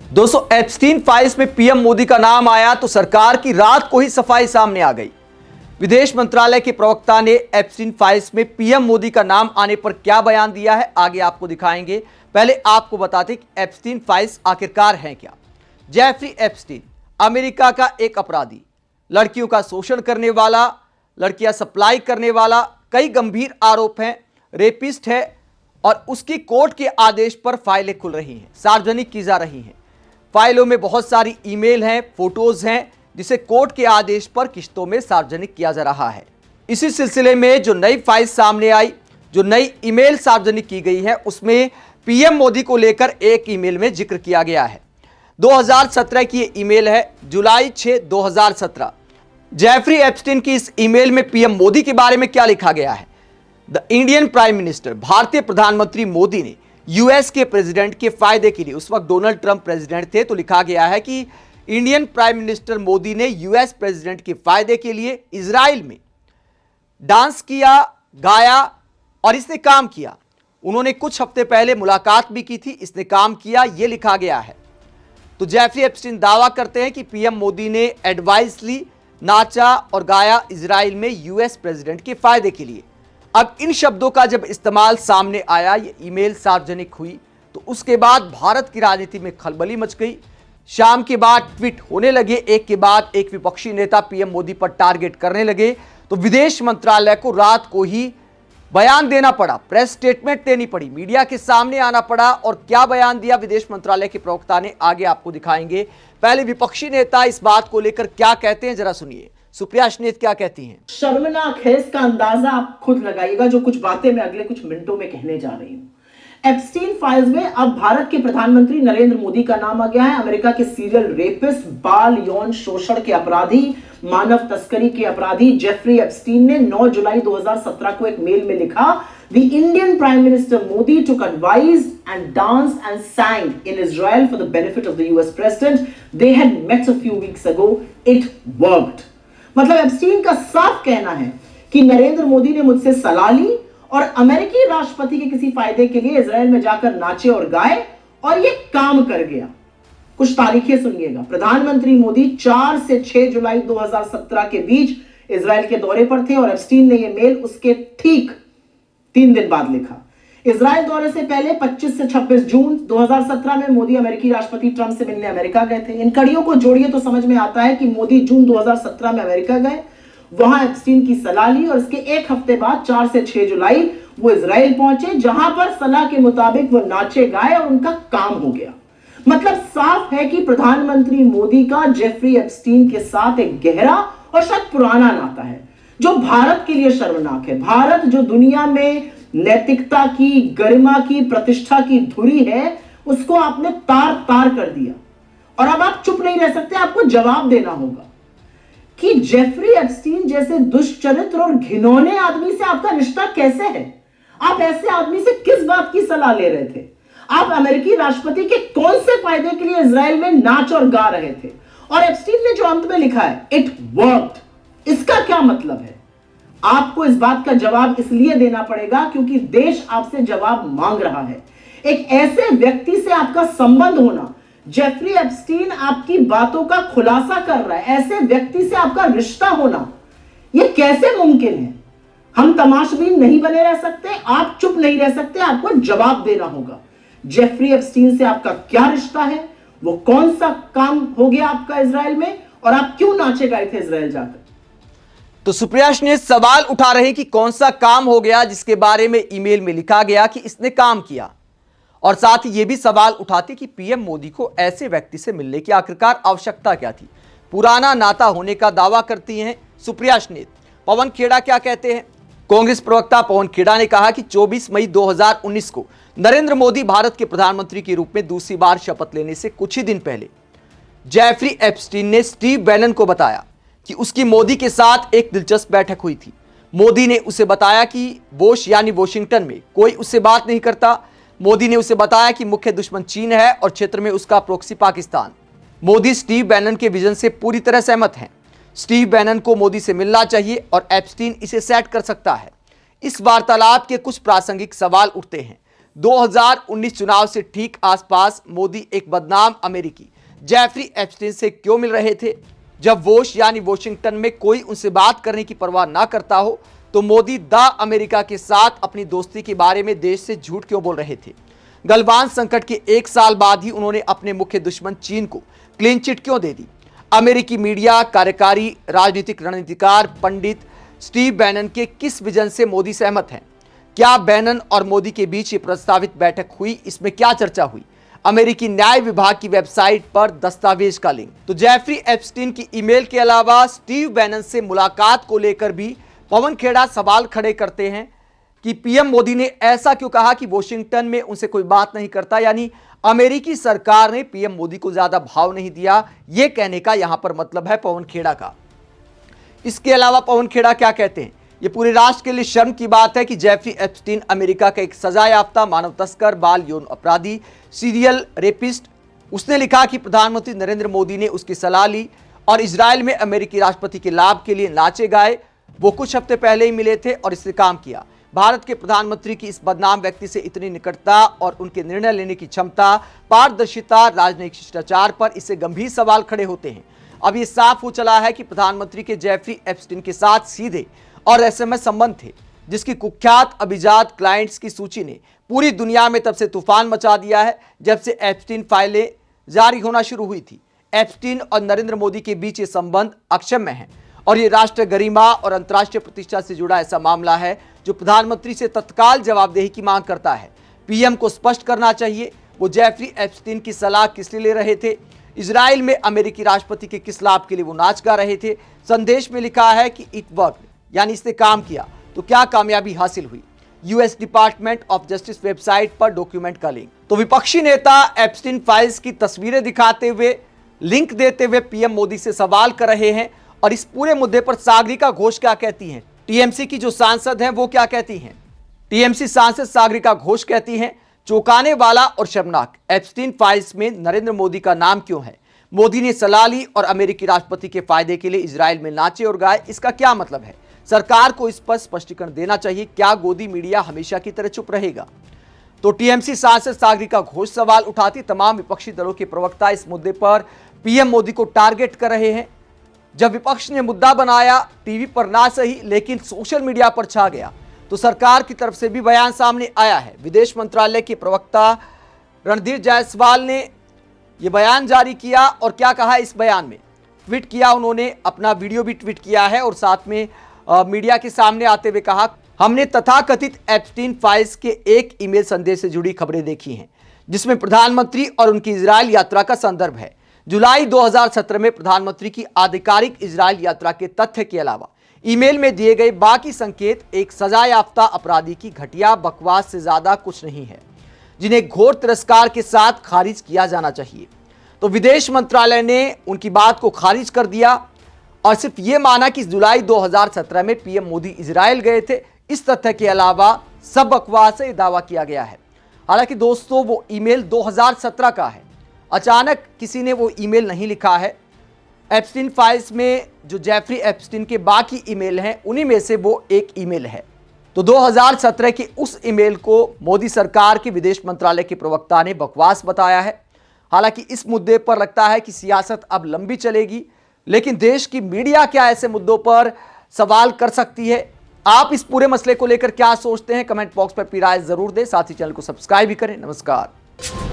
दोस्तों, Epstein files में PM Modi का नाम आया तो सरकार की रात को ही सफाई सामने आ गई। विदेश मंत्रालय के प्रवक्ता ने एप्स्टीन फाइल्स में पीएम मोदी का नाम आने पर क्या बयान दिया है, आगे आपको दिखाएंगे। पहले आपको बताते कि एप्स्टीन फाइल्स आखिरकार हैं क्या। जेफरी एप्स्टीन अमेरिका का एक अपराधी, लड़कियों का शोषण करने वाला, लड़कियां सप्लाई करने वाला, कई गंभीर आरोप हैं, रेपिस्ट है और उसकी कोर्ट के आदेश पर फाइलें खुल रही हैं, सार्वजनिक की जा रही हैं। फाइलों में बहुत सारी ईमेल हैं, फोटोज हैं, जिसे कोर्ट के आदेश पर किश्तों में सार्वजनिक किया जा रहा है। इसी सिलसिले में जो नई फाइल सामने आई, जो नई ईमेल सार्वजनिक की गई है, उसमें पीएम मोदी को लेकर एक ईमेल में जिक्र किया गया है। 2017 की ये ईमेल है, जुलाई 6, 2017। जेफरी एप्स्टीन की इस ईमेल में पीएम मोदी के बारे में क्या लिखा गया है। द इंडियन प्राइम मिनिस्टर, भारतीय प्रधानमंत्री मोदी ने यूएस के प्रेसिडेंट के फायदे के लिए, उस वक्त डोनाल्ड ट्रंप प्रेसिडेंट थे, तो लिखा गया है कि इंडियन प्राइम मिनिस्टर मोदी ने यूएस प्रेसिडेंट के फायदे के लिए इजराइल में डांस किया, गाया और इसने काम किया। उन्होंने कुछ हफ्ते पहले मुलाकात भी की थी, इसने काम किया, यह लिखा गया है। तो जेफरी एप्स्टीन दावा करते हैं कि पीएम मोदी ने एडवाइस ली, नाचा और गाया इजराइल में यूएस प्रेसिडेंट के फायदे के लिए। अब इन शब्दों का जब इस्तेमाल सामने आया, ये ईमेल सार्वजनिक हुई, तो उसके बाद भारत की राजनीति में खलबली मच गई। शाम के बाद ट्वीट होने लगे, एक के बाद एक विपक्षी नेता पीएम मोदी पर टारगेट करने लगे। तो विदेश मंत्रालय को रात को ही बयान देना पड़ा, प्रेस स्टेटमेंट देनी पड़ी, मीडिया के सामने आना पड़ा। और क्या बयान दिया विदेश मंत्रालय के प्रवक्ता ने, आगे आपको दिखाएंगे। पहले विपक्षी नेता इस बात को लेकर क्या कहते हैं, जरा सुनिए। सुप्रिया स्नेत क्या कहती हैं। शर्मनाक है, इसका अंदाजा आप खुद लगाइएगा जो कुछ बातें मैं अगले कुछ मिनटों में कहने जा रही हूं। एप्स्टीन फाइल्स में अब भारत के प्रधानमंत्री नरेंद्र मोदी का नाम आ गया है। अमेरिका के सीरियल रेपिस्ट, बाल यौन शोषण के अपराधी, मानव तस्करी के अपराधी जेफरी एप्स्टीन ने 9 जुलाई 2017 को एक मेल में लिखा, The Indian Prime Minister Modi took advice and danced and sang in Israel for the benefit of the US President. They had met a few weeks ago. It worked. मतलब Epstein का साफ कहना है कि नरेंद्र मोदी ने मुझसे सलाह ली और अमेरिकी राष्ट्रपति के किसी फायदे के लिए इजराइल में जाकर नाचे और गाए और ये काम कर गया। कुछ तारीखें सुनिएगा। प्रधानमंत्री मोदी 4 से 6 जुलाई 2017 के बीच इजराइल के दौरे पर थे और एप्स्टीन ने यह मेल उसके ठीक 3 दिन बाद लिखा। इजराइल दौरे से पहले 25 से 26 जून 2017 में मोदी अमेरिकी राष्ट्रपति ट्रंप से मिलने अमेरिका गए थे। इन कड़ियों को जोड़िए तो समझ में आता है कि मोदी जून 2017 में अमेरिका गए, वहां एप्स्टीन की सलाह ली और इसके एक हफ्ते बाद 4 से 6 जुलाई वो इजराइल पहुंचे, जहां पर सलाह के मुताबिक वो नाचे गाए और उनका काम हो गया। मतलब साफ है कि प्रधानमंत्री मोदी का जेफरी एप्स्टीन के साथ एक गहरा और शायद पुराना नाता है, जो भारत के लिए शर्मनाक है। भारत जो दुनिया में नैतिकता की, गरिमा की, प्रतिष्ठा की धुरी है, उसको आपने तार तार कर दिया। और अब आप चुप नहीं रह सकते, आपको जवाब देना होगा कि जेफरी एप्स्टीन जैसे दुष्चरित्र और घिनौने आदमी से आपका रिश्ता कैसे है। आप ऐसे आदमी से किस बात की सलाह ले रहे थे? आप अमेरिकी राष्ट्रपति के कौन से फायदे के लिए इजराइल में नाच और गा रहे थे? और एप्स्टीन ने जो अंत में लिखा है, इट वर्क्ड, इसका क्या मतलब है? आपको इस बात का जवाब इसलिए देना पड़ेगा क्योंकि देश आपसे जवाब मांग रहा है। एक ऐसे व्यक्ति से आपका संबंध होना, जेफरी एप्स्टीन आपकी बातों का खुलासा कर रहा है, ऐसे व्यक्ति से आपका रिश्ता होना, यह कैसे मुमकिन है? हम तमाशबीन नहीं बने रह सकते, आप चुप नहीं रह सकते, आपको जवाब देना होगा। जेफरी एप्स्टीन से आपका क्या रिश्ता है? वो कौन सा काम हो गया आपका इजराइल में, और आप क्यों नाचे गए थे इजराइल जाकर? तो सुप्रिया ने सवाल उठा रहे कि कौन सा काम हो गया जिसके बारे में ईमेल में लिखा गया कि इसने काम किया, और साथ ही यह भी सवाल उठाती कि पीएम मोदी को ऐसे व्यक्ति से मिलने की आखिरकार आवश्यकता क्या थी। पुराना नाता होने का दावा करती हैं सुप्रिया स्नेत। पवन खेड़ा क्या कहते हैं। कांग्रेस प्रवक्ता पवन खेड़ा ने कहा कि 24 मई 2019 को नरेंद्र मोदी भारत के प्रधानमंत्री के रूप में दूसरी बार शपथ लेने से कुछ ही दिन पहले जेफरी एप्स्टीन ने स्टीव बैनन को बताया कि उसकी मोदी के साथ एक दिलचस्प बैठक हुई थी। मोदी ने उसे बताया कि बोश यानी वॉशिंगटन में कोई उससे बात नहीं करता। मोदी ने उसे बताया कि मुख्य दुश्मन चीन है और क्षेत्र में उसका proxy Pakistan. Modi Steve Bannon के विजन से पूरी तरह सहमत हैं। स्टीव बैनन को मोदी से मिलना चाहिए और एप्स्टीन इसे सेट कर सकता है। इस वार्तालाप के कुछ प्रासंगिक सवाल उठते हैं। 2019 चुनाव से ठीक आसपास मोदी एक बदनाम अमेरिकी जेफरी एप्स्टीन से क्यों मिल रहे थे? जब वोश यानी वॉशिंगटन में कोई उनसे बात करने की परवाह ना करता हो तो मोदी द अमेरिका के साथ अपनी दोस्ती के बारे में देश से झूठ क्यों बोल रहे थे? गलवान संकट के 1 साल बाद ही उन्होंने अपने मुख्य दुश्मन चीन को क्लीन चिट क्यों दे दी? अमेरिकी मीडिया, कार्यकारी राजनीतिक रणनीतिकार पंडित स्टीव बैनन के किस विजन से मोदी सहमत हैं? क्या बैनन और मोदी के बीच ये प्रस्तावित बैठक हुई? इसमें क्या चर्चा हुई? अमेरिकी न्याय विभाग की वेबसाइट पर दस्तावेज का लिंक। तो जेफरी एप्स्टीन की ईमेल के अलावा स्टीव बैनन से मुलाकात को लेकर भी पवन खेड़ा सवाल खड़े करते हैं कि पीएम मोदी ने ऐसा क्यों कहा कि वॉशिंगटन में उनसे कोई बात नहीं करता, यानी अमेरिकी सरकार ने पीएम मोदी को ज्यादा भाव नहीं दिया। यह कहने का यहां पर मतलब है पवन खेड़ा का। इसके अलावा पवन खेड़ा क्या कहते हैं? यह पूरे राष्ट्र के लिए शर्म की बात है कि जेफरी एप्स्टीन अमेरिका का एक सजायाफ्ता मानव तस्कर, बाल यौन अपराधी, सीरियल रेपिस्ट। उसने लिखा कि प्रधानमंत्री नरेंद्र मोदी ने उसकी सलाह ली और इजराइल में अमेरिकी राष्ट्रपति के लाभ के लिए नाचे गाए। वो कुछ हफ्ते पहले ही मिले थे और इससे काम किया। भारत के प्रधानमंत्री की इस बदनाम व्यक्ति से इतनी निकटता और उनके निर्णय लेने की क्षमता, पारदर्शिता, राजनयिक शिष्टाचार पर इससे गंभीर सवाल खड़े होते हैं। अब ये साफ हो चला है कि प्रधानमंत्री के जेफरी एप्स्टीन के साथ सीधे और एसएमएस संबंध थे, जिसकी कुख्यात अभिजात क्लाइंट्स की सूची ने पूरी दुनिया में तब से तूफान मचा दिया है जब से एप्स्टीन फाइलें जारी होना शुरू हुई थी। एप्स्टीन और नरेंद्र मोदी के बीच ये संबंध अक्षम्य है और ये राष्ट्र गरिमा और अंतर्राष्ट्रीय प्रतिष्ठा से जुड़ा ऐसा मामला है जो प्रधानमंत्री से तत्काल जवाबदेही की मांग करता है। पीएम को स्पष्ट करना चाहिए वो जेफरी एप्स्टीन की सलाह किस लिए ले रहे थे, इजराइल में अमेरिकी राष्ट्रपति के किस लाभ के लिए वो नाच गा रहे थे। संदेश में लिखा है कि इट वर्क, यानी इसने काम किया, तो क्या कामयाबी हासिल हुई? US department of justice website पर डॉक्यूमेंट का लिंक। तो विपक्षी नेता एप्स्टीन फाइल्स की तस्वीरें दिखाते हुए, लिंक देते हुए पीएम मोदी से सवाल कर रहे हैं। और इस पूरे मुद्दे पर सागरिका घोष क्या कहती हैं? टीएमसी की जो सांसद हैं वो क्या कहती हैं? टीएमसी सांसद सागरिका घोष कहती हैं, चौंकाने वाला और शर्मनाक, एप्स्टीन फाइल्स में नरेंद्र मोदी का नाम क्यों है? मोदी ने सलाह ली और अमेरिकी राष्ट्रपति के फायदे के लिए इजराइल में नाचे और गाए, इसका क्या मतलब है? सरकार को इस पर स्पष्टीकरण देना चाहिए। क्या गोदी मीडिया हमेशा की तरह चुप रहेगा? तो टीएमसी सांसद सागरिका घोष सवाल उठाती। तमाम विपक्षी दलों के प्रवक्ता इस मुद्दे पर पीएम मोदी को टारगेट कर रहे हैं। जब विपक्ष ने मुद्दा बनाया, टीवी पर ना सही लेकिन सोशल मीडिया पर छा गया, तो सरकार की तरफ से भी बयान सामने आया है। विदेश मंत्रालय के प्रवक्ता रणधीर जायसवाल ने यह बयान जारी किया और क्या कहा इस बयान में? ट्वीट किया उन्होंने, अपना वीडियो भी ट्वीट किया है और साथ में मीडिया के सामने आते हुए कहा, हमने तथाकथित एप्स्टीन फाइल्स के एक ईमेल संदेश से जुड़ी खबरें देखी हैं जिसमें प्रधानमंत्री और उनकी इजराइल यात्रा का संदर्भ है। जुलाई 2017 में प्रधानमंत्री की आधिकारिक इजराइल यात्रा के तथ्य के अलावा ईमेल में दिए गए बाकी संकेत एक सजायाफ्ता अपराधी की घटिया बकवास से ज्यादा कुछ नहीं है, जिन्हें घोर तिरस्कार के साथ खारिज किया जाना चाहिए। तो विदेश मंत्रालय ने उनकी बात को खारिज कर दिया और सिर्फ ये माना कि जुलाई 2017 में पीएम मोदी इजराइल गए थे। इस तथ्य के अलावा सब बकवास से दावा किया गया है। हालांकि दोस्तों, वो ईमेल 2017 का है, अचानक किसी ने वो ईमेल नहीं लिखा है। एप्स्टीन फाइल्स में जो जेफरी एप्स्टीन के बाकी ईमेल हैं, उन्हीं में से वो एक ईमेल है। तो 2017 के उस ईमेल को मोदी सरकार के विदेश मंत्रालय के प्रवक्ता ने बकवास बताया है। हालांकि इस मुद्दे पर लगता है कि सियासत अब लंबी चलेगी, लेकिन देश की मीडिया क्या ऐसे मुद्दों पर सवाल कर सकती है? आप इस पूरे मसले को लेकर क्या सोचते हैं? कमेंट बॉक्स पर अपनी राय जरूर दें। साथ ही चैनल को सब्सक्राइब भी करें। नमस्कार।